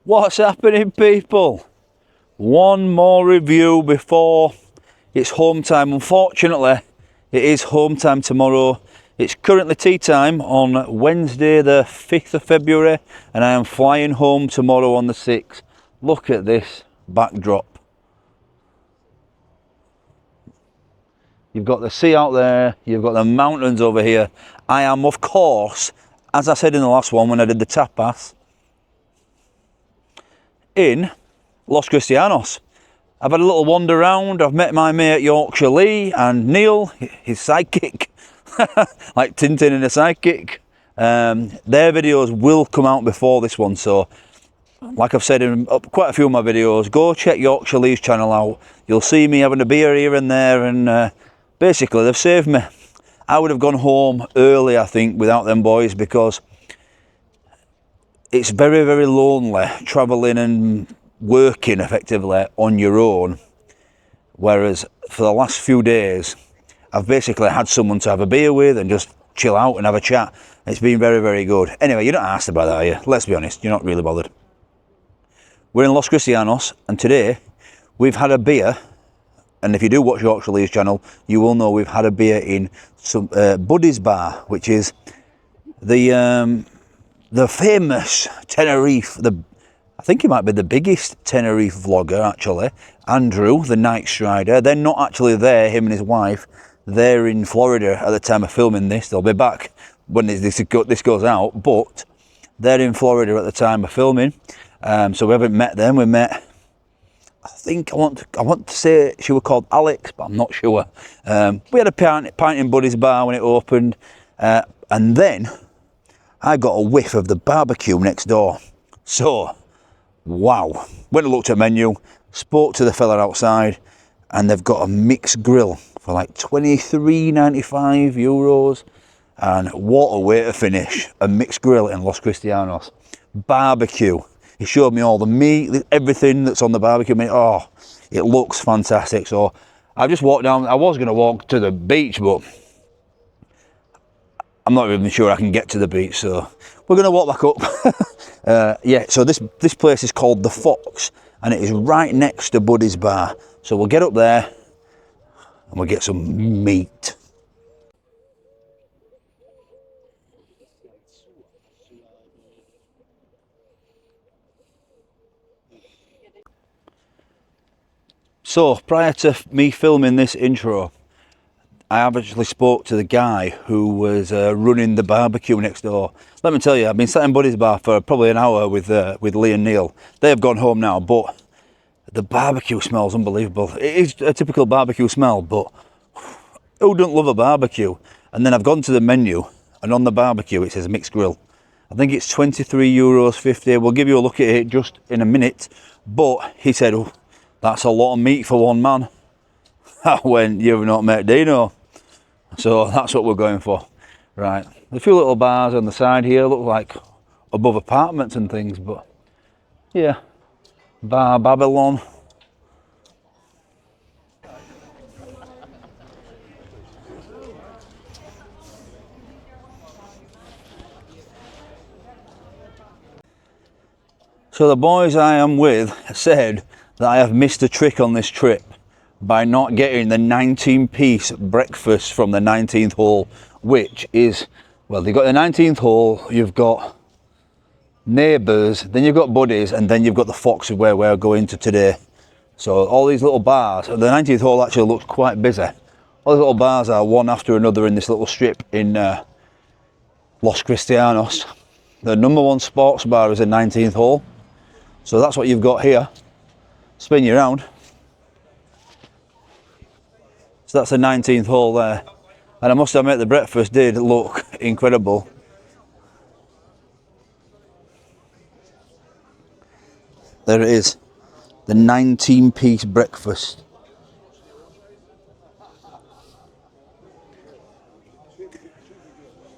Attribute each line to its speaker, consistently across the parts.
Speaker 1: What's happening, people? One more review before it's home time. Unfortunately, it is home time tomorrow. It's currently tea time on Wednesday the 5th of February and I am flying home tomorrow on the 6th. Look at this backdrop. You've got the sea out there, you've got the mountains over here. I am, of course, as I said in the last one when I did the tapas, in Los Cristianos. I've had a little wander around. I've met my mate Yorkshire Lee and Neil, his sidekick, like Tintin and a sidekick. Their videos will come out before this one, so like I've said in quite a few of my videos, go check Yorkshire Lee's channel out. You'll see me having a beer here and there, and basically they've saved me. I would have gone home early, I think, without them boys, because it's very, very lonely travelling and working effectively on your own. Whereas for the last few days, I've basically had someone to have a beer with and just chill out and have a chat. It's been very, very good. Anyway, you're not asked about that, are you? Let's be honest, you're not really bothered. We're in Los Cristianos, and today we've had a beer. And if you do watch Yorkshire Lee's channel, you will know we've had a beer in some Buddy's Bar, which is the famous Tenerife, I think he might be the biggest Tenerife vlogger actually, Andrew, the night strider. They're not actually there, him and his wife. They're in Florida at the time of filming this. They'll be back when this goes out, but they're in Florida at the time of filming. So we haven't met them. We met, I think I want to say she was called Alex, but I'm not sure. We had a pint in Buddy's Bar when it opened, and then I got a whiff of the barbecue next door. So, wow. Went and looked at the menu, spoke to the fella outside, and they've got a mixed grill for like €23.95. And what a way to finish a mixed grill in Los Cristianos. Barbecue. He showed me all the meat, everything that's on the barbecue meat. Oh, it looks fantastic. So I just walked down. I was going to walk to the beach, but I'm not even sure I can get to the beach, so we're going to walk back up. Yeah, so this place is called The Fox, and it is right next to Buddy's Bar. So we'll get up there and we'll get some meat. So prior to me filming this intro, I actually spoke to the guy who was running the barbecue next door. Let me tell you, I've been sat in Buddy's Bar for probably an hour with Lee and Neil. They have gone home now, but the barbecue smells unbelievable. It is a typical barbecue smell, but who doesn't love a barbecue? And then I've gone to the menu, and on the barbecue it says mixed grill. I think it's €23.50. We'll give you a look at it just in a minute. But he said, oh, that's a lot of meat for one man. I went, you've not met Dino. So that's what we're going for. Right, a few little bars on the side here, look like above apartments and things, but yeah, Bar Babylon. So the boys I am with said that I have missed a trick on this trip by not getting the 19-piece breakfast from the 19th hole, which is, well, you've got the 19th hole, you've got Neighbours, then you've got Buddies, and then you've got the Fox where we're going to today. So all these little bars, the 19th hole actually looks quite busy. All the little bars are one after another in this little strip in Los Cristianos. The number one sports bar is the 19th hole. So that's what you've got here. Spin you around. So that's the 19th hole there. And I must admit the breakfast did look incredible. There it is. The 19-piece breakfast.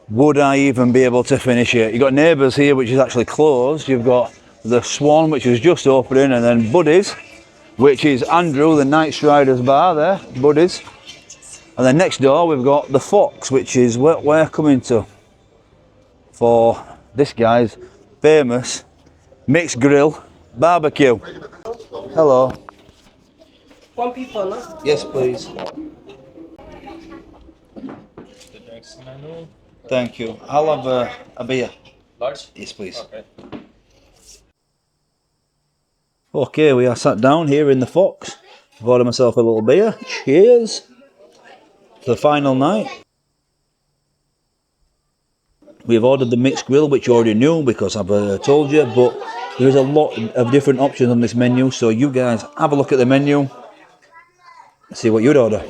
Speaker 1: Would I even be able to finish it? You've got Neighbours here, which is actually closed. You've got the Swan, which is just opening, and then Buddies, which is Andrew, the Night Strider's bar there, Buddies. And then next door we've got the Fox, which is what we're coming to for this guy's famous mixed grill Barbecue. Hello.
Speaker 2: One people, no?
Speaker 1: Yes, please.
Speaker 3: The next menu.
Speaker 1: Thank you. I'll have a beer.
Speaker 3: Large?
Speaker 1: Yes, please.
Speaker 3: Okay.
Speaker 1: Okay, we are sat down here in the Fox. I've ordered myself a little beer. Cheers. For the final night. We've ordered the mixed grill, which you already knew because I've told you, but there's a lot of different options on this menu, so you guys have a look at the menu and see what you'd order.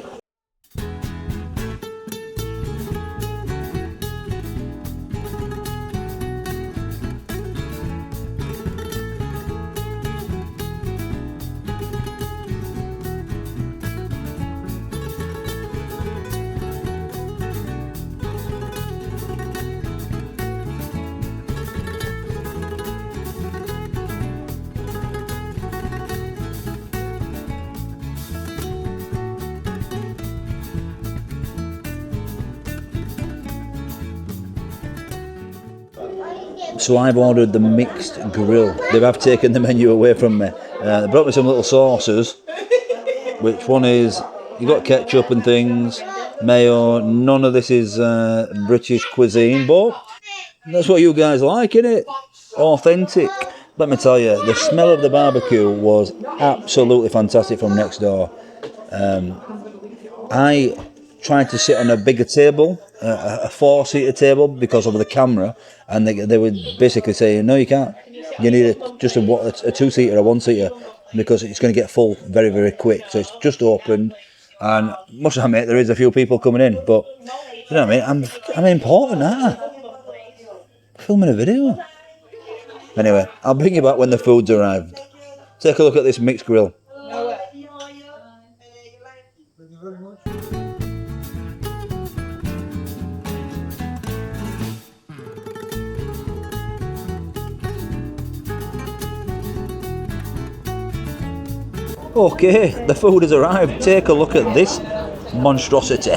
Speaker 1: So I've ordered the mixed grill. They have taken the menu away from me. They brought me some little sauces, which one is, you've got ketchup and things, mayo, none of this is British cuisine, but that's what you guys like, innit? Authentic. Let me tell you, the smell of the barbecue was absolutely fantastic from next door. I tried to sit on a bigger table, a four-seater table, because of the camera, and they would basically say, no, you can't. You need just a two-seater, a one-seater, because it's going to get full very, very quick. So it's just opened, and must admit, there is a few people coming in, but you know what I mean? I'm important, aren't I? Filming a video. Anyway, I'll bring you back when the food's arrived. Take a look at this mixed grill. Okay, the food has arrived. Take a look at this monstrosity.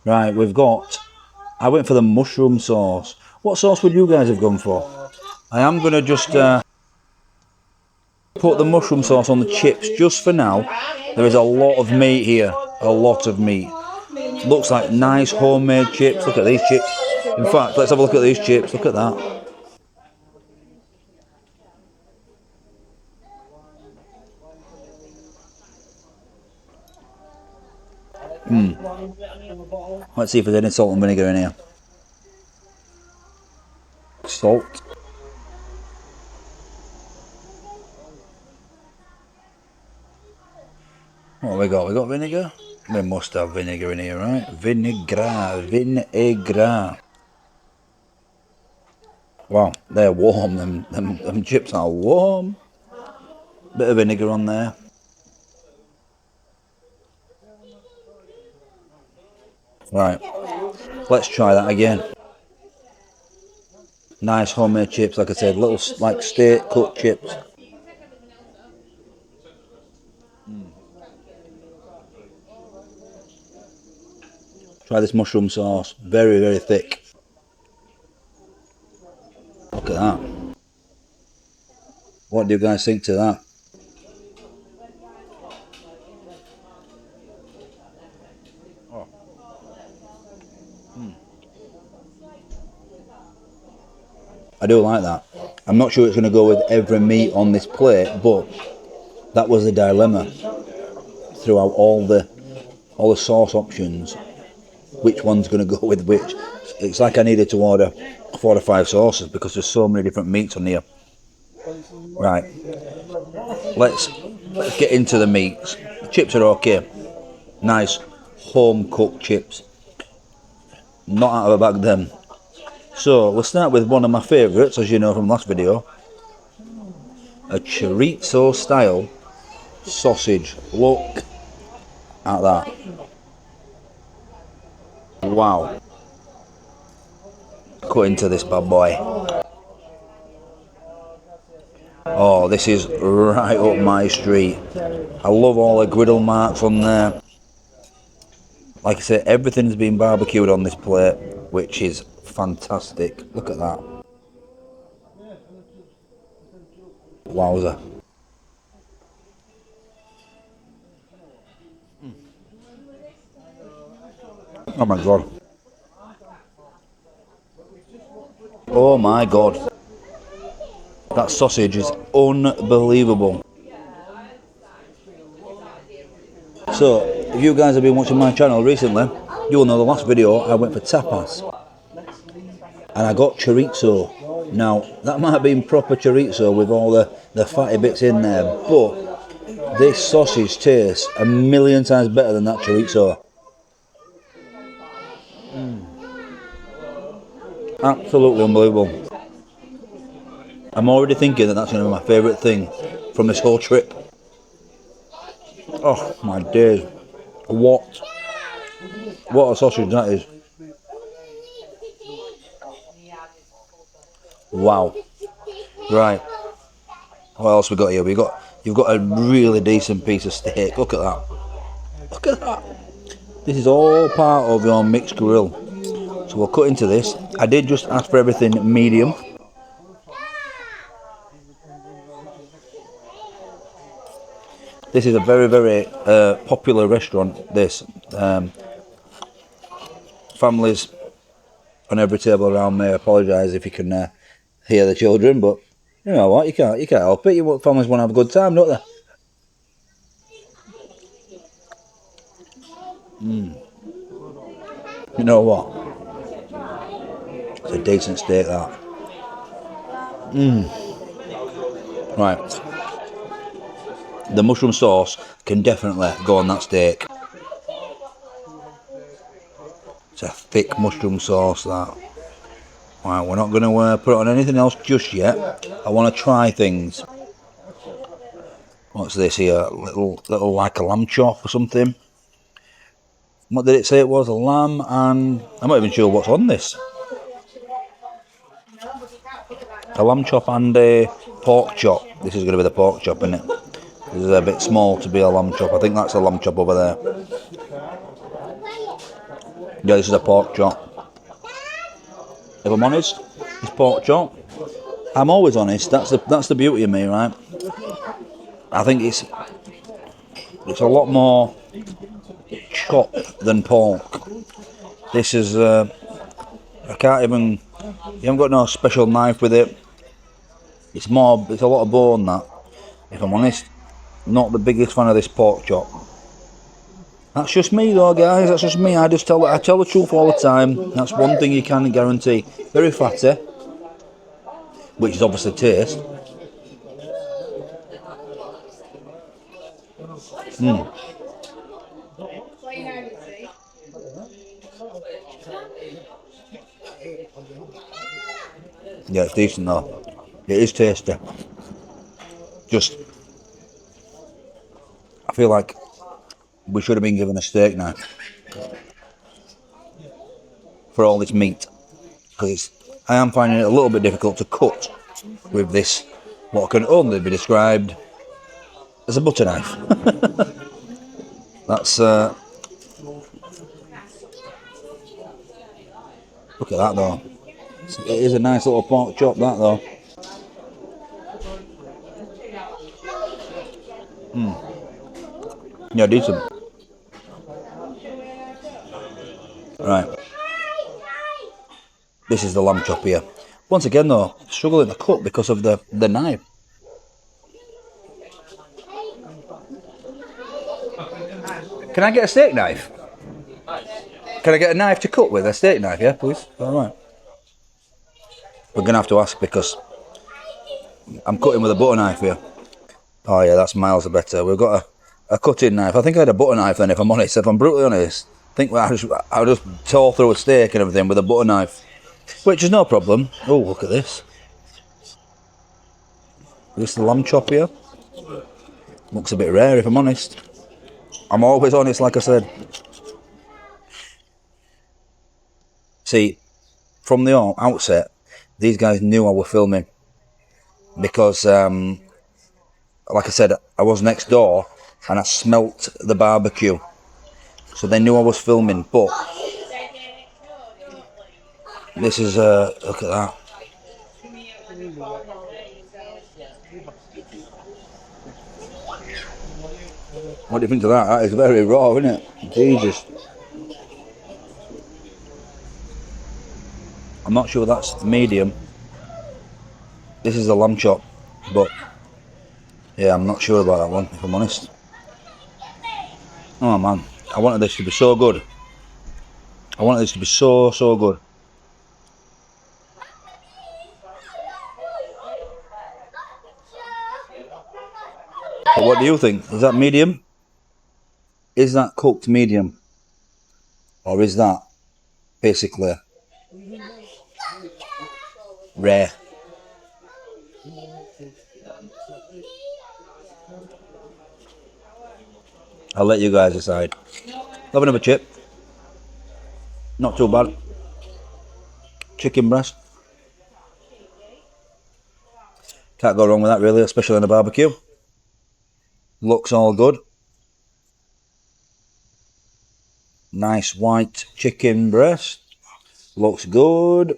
Speaker 1: Right, I went for the mushroom sauce. What sauce would you guys have gone for? I am going to just put the mushroom sauce on the chips just for now. There is a lot of meat here, a lot of meat. Looks like nice homemade chips. Look at these chips. In fact, let's have a look at these chips. Look at that. Let's see if there's any salt and vinegar in here. Salt. What have we got? We got vinegar? We must have vinegar in here, right? Vinegar. Wow, they're warm. Them chips are warm. Bit of vinegar on there. Right, let's try that again. Nice homemade chips, like I said, little like steak cut chips. Try this mushroom sauce, very, very thick. Look at that. What do you guys think to that? Oh. I do like that. I'm not sure it's going to go with every meat on this plate, but that was the dilemma throughout all the all the sauce options, which one's going to go with which. It's like I needed to order 4 or 5 sauces because there's so many different meats on here. Right, let's get into the meats. The chips are okay, nice home cooked chips, not out of a bag them. So we'll start with one of my favourites, as you know from last video, a chorizo style sausage. Look at that. Wow. Cut into this bad boy. Oh, this is right up my street. I love all the griddle marks on there. Like I said, everything's been barbecued on this plate, which is fantastic. Look at that. Wowza. Oh my god. Oh my god. That sausage is unbelievable. So, if you guys have been watching my channel recently, you will know the last video I went for tapas. And I got chorizo. Now, that might have been proper chorizo with all the fatty bits in there, but this sausage tastes a million times better than that chorizo. Absolutely unbelievable. I'm already thinking that that's going to be my favourite thing from this whole trip. Oh my days. What a sausage that is. Wow. Right. What else we got here? You've got a really decent piece of steak. Look at that. Look at that. This is all part of your mixed grill. So we'll cut into this. I did just ask for everything medium. This is a very, very popular restaurant, this. Families on every table around me. I apologise if you can hear the children, but you know what, you can't help it. Families want to have a good time, don't they? You know what? It's a decent steak, that. Right. The mushroom sauce can definitely go on that steak. It's a thick mushroom sauce, that. Right, we're not going to put it on anything else just yet. I want to try things. What's this here? Little like a lamb chop or something. What did it say it was? A lamb and... I'm not even sure what's on this. A lamb chop and a pork chop. This is going to be the pork chop, isn't it? This is a bit small to be a lamb chop. I think that's a lamb chop over there. Yeah, this is a pork chop. If I'm honest, it's pork chop. I'm always honest. That's the beauty of me, right? I think it's a lot more chop than pork. This is I can't even. You haven't got no special knife with it. It's a lot of bone, that. If I'm honest, not the biggest fan of this pork chop. That's just me though, guys. That's just me. I tell the truth all the time. That's one thing you can guarantee. Very fatty, which is obviously taste. Yeah, it's decent though. It is tasty. Just, I feel like we should have been given a steak knife for all this meat, because I am finding it a little bit difficult to cut with this, what can only be described as a butter knife. That's look at that though. It is a nice little pork chop, that though. Yeah, decent. Right. This is the lamb chop here. Once again though, struggling to cut because of the knife. Can I get a steak knife? Can I get a knife to cut with? A steak knife, yeah, please? Alright. We're going to have to ask because I'm cutting with a butter knife here. Oh yeah, that's miles better. We've got a cutting knife. I think I had a butter knife then, if I'm honest. If I'm brutally honest, I think I just tore through a steak and everything with a butter knife, which is no problem. Oh, look at this. Is this the lamb chop here? Looks a bit rare, if I'm honest. I'm always honest, like I said. See, from the outset, these guys knew I was filming because, like I said, I was next door and I smelt the barbecue. So they knew I was filming, but this is, look at that. What do you think of that? That is very raw, isn't it? Jesus. I'm not sure that's medium. This is a lamb chop, but yeah, I'm not sure about that one, if I'm honest. Oh man, I wanted this to be so good. I wanted this to be so good. But what do you think? Is that medium? Is that cooked medium? Or is that basically rare? I'll let you guys decide. Have another chip. Not too bad. Chicken breast. Can't go wrong with that really, especially on a barbecue. Looks all good. Nice white chicken breast. Looks good.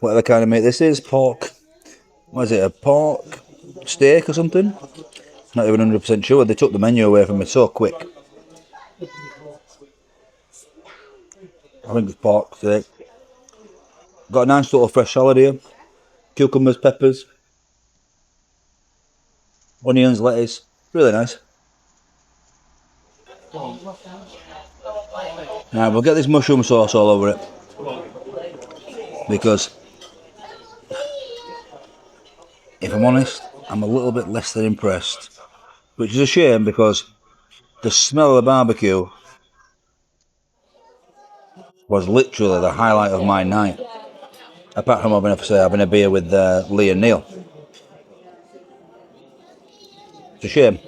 Speaker 1: Whatever kind of meat this is, pork. What is it, a pork steak or something? Not even 100% sure. They took the menu away from me so quick. I think it's pork steak. Got a nice little fresh salad here. Cucumbers, peppers, onions, lettuce. Really nice. Now we'll get this mushroom sauce all over it. Because, if I'm honest, I'm a little bit less than impressed. Which is a shame because the smell of the barbecue was literally the highlight of my night. Apart from having a beer with Lee and Neil. It's a shame.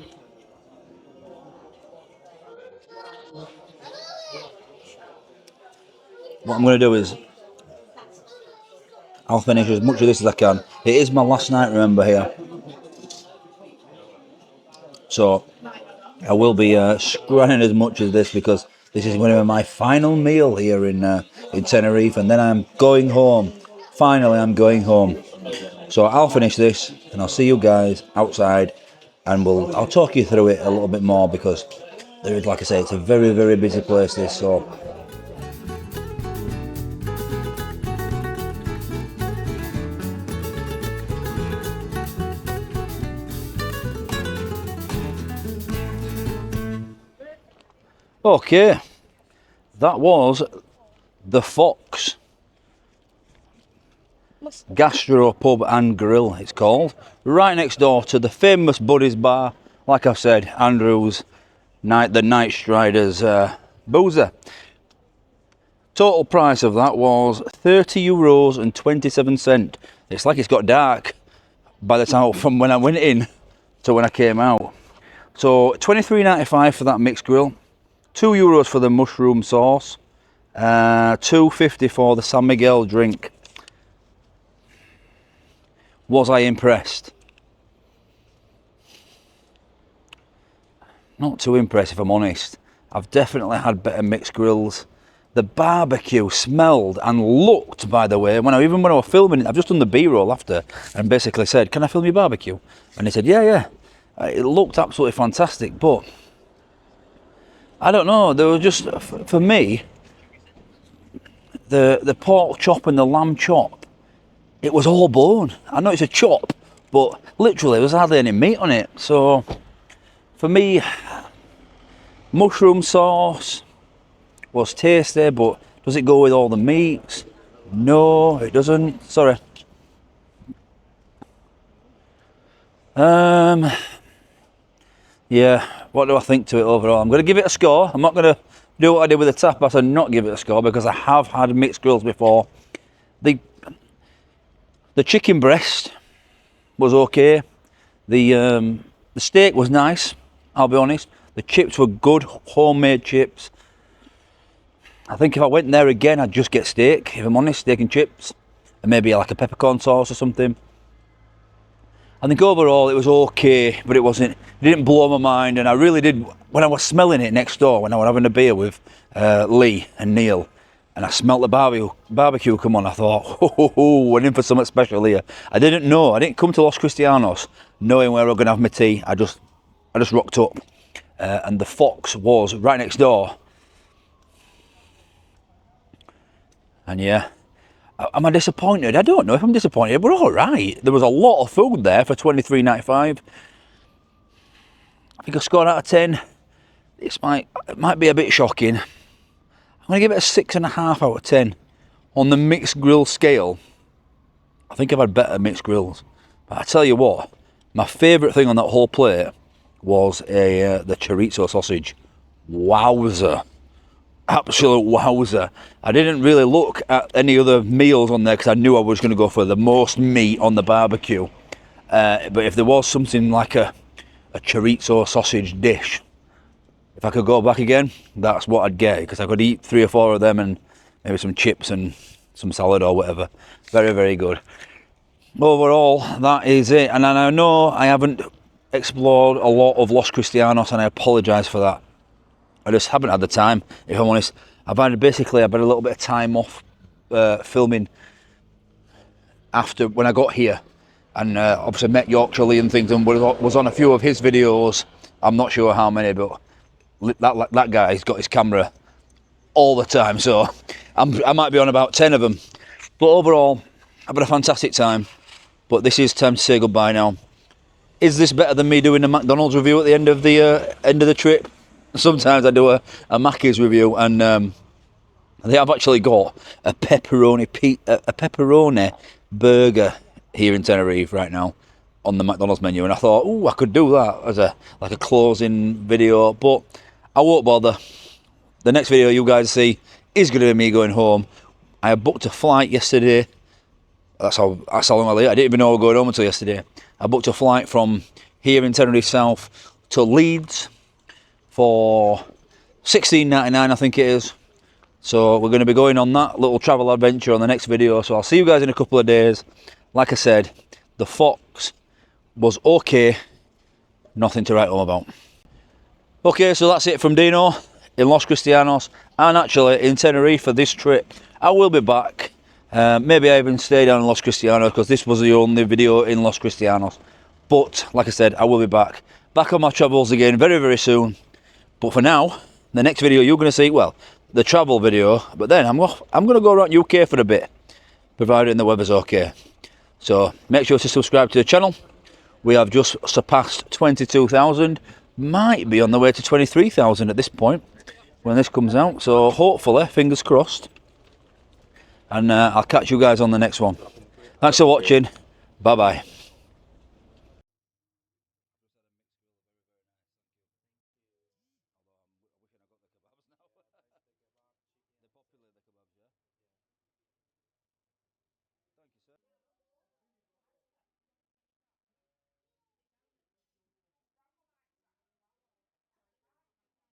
Speaker 1: What I'm going to do is I'll finish as much of this as I can. It is my last night, remember, here. So I will be scranning as much as this because this is going to be my final meal here in Tenerife, and then I'm going home. Finally, I'm going home. So I'll finish this, and I'll see you guys outside, and I'll talk you through it a little bit more because there is, like I say, it's a very, very busy place. This so. Okay, that was the Fox Gastro Pub and Grill, it's called, right next door to the famous Buddy's Bar. Like I've said, Andrew's the Night Striders boozer. Total price of that was €30.27. It's like it's got dark by the time from when I went in to when I came out. So $23.95 for that mixed grill. €2 for the mushroom sauce, $2.50 for the San Miguel drink. Was I impressed? Not too impressed, if I'm honest. I've definitely had better mixed grills. The barbecue smelled and looked, by the way, even when I was filming it, I've just done the B-roll after and basically said, can I film your barbecue? And he said, yeah. It looked absolutely fantastic, but I don't know, there was just, for me, the pork chop and the lamb chop, it was all bone. I know it's a chop, but literally there was hardly any meat on it. So for me, mushroom sauce was tasty, but does it go with all the meats? No, it doesn't. Sorry. Yeah, what do I think to it overall? I'm going to give it a score. I'm not going to do what I did with the tapas and not give it a score, because I have had mixed grills before. The chicken breast was okay. The steak was nice, I'll be honest. The chips were good, homemade chips. I think if I went there again, I'd just get steak, if I'm honest, steak and chips. And maybe like a peppercorn sauce or something. I think overall it was okay, but it didn't blow my mind. And I really did, when I was smelling it next door, when I was having a beer with Lee and Neil, and I smelt the barbecue come on, I thought, we're in for something special here. I didn't come to Los Cristianos knowing where I was going to have my tea. I just rocked up. And the Fox was right next door. And yeah, am I disappointed? I don't know if I'm disappointed, but all right. There was a lot of food there for $23.95. I think I scored out of 10. It might be a bit shocking. I'm going to give it a 6.5 out of 10. On the mixed grill scale, I think I've had better mixed grills. But I tell you what, my favourite thing on that whole plate was the chorizo sausage. Wowzer. Absolute wowzer. I didn't really look at any other meals on there because I knew I was going to go for the most meat on the barbecue. But if there was something like a chorizo sausage dish, if I could go back again, that's what I'd get, because I could eat 3 or 4 of them and maybe some chips and some salad or whatever. Very, very good. Overall, that is it. And I know I haven't explored a lot of Los Cristianos, and I apologise for that. I just haven't had the time, if I'm honest. I've had a little bit of time off filming after when I got here, and obviously met Yorkshire Lee and things, and was on a few of his videos. I'm not sure how many, but that guy's got his camera all the time, so I might be on about 10 of them. But overall, I've had a fantastic time. But this is time to say goodbye now. Is this better than me doing a McDonald's review at the end of the trip? Sometimes I do a Mackey's review, and they have actually got a pepperoni burger here in Tenerife right now on the McDonald's menu, and I thought, oh, I could do that as a closing video, but I won't bother. The next video you guys see is going to be me going home. I booked a flight yesterday. That's how long I late. I didn't even know I was going home until yesterday. I booked a flight from here in Tenerife South to Leeds for $16.99, I think it is. So we're going to be going on that little travel adventure on the next video. So I'll see you guys in a couple of days. Like I said, the Fox was okay. Nothing to write home about. Okay, so that's it from Dino in Los Cristianos, and actually in Tenerife for this trip. I will be back. Maybe I even stay down in Los Cristianos, because this was the only video in Los Cristianos. But like I said, I will be back on my travels again very, very soon. But for now, the next video you're going to see, well, the travel video, but then I'm going to go around UK for a bit, providing the weather's okay. So make sure to subscribe to the channel. We have just surpassed 22,000, might be on the way to 23,000 at this point when this comes out. So hopefully, fingers crossed. And I'll catch you guys on the next one. Thanks for watching. Bye bye.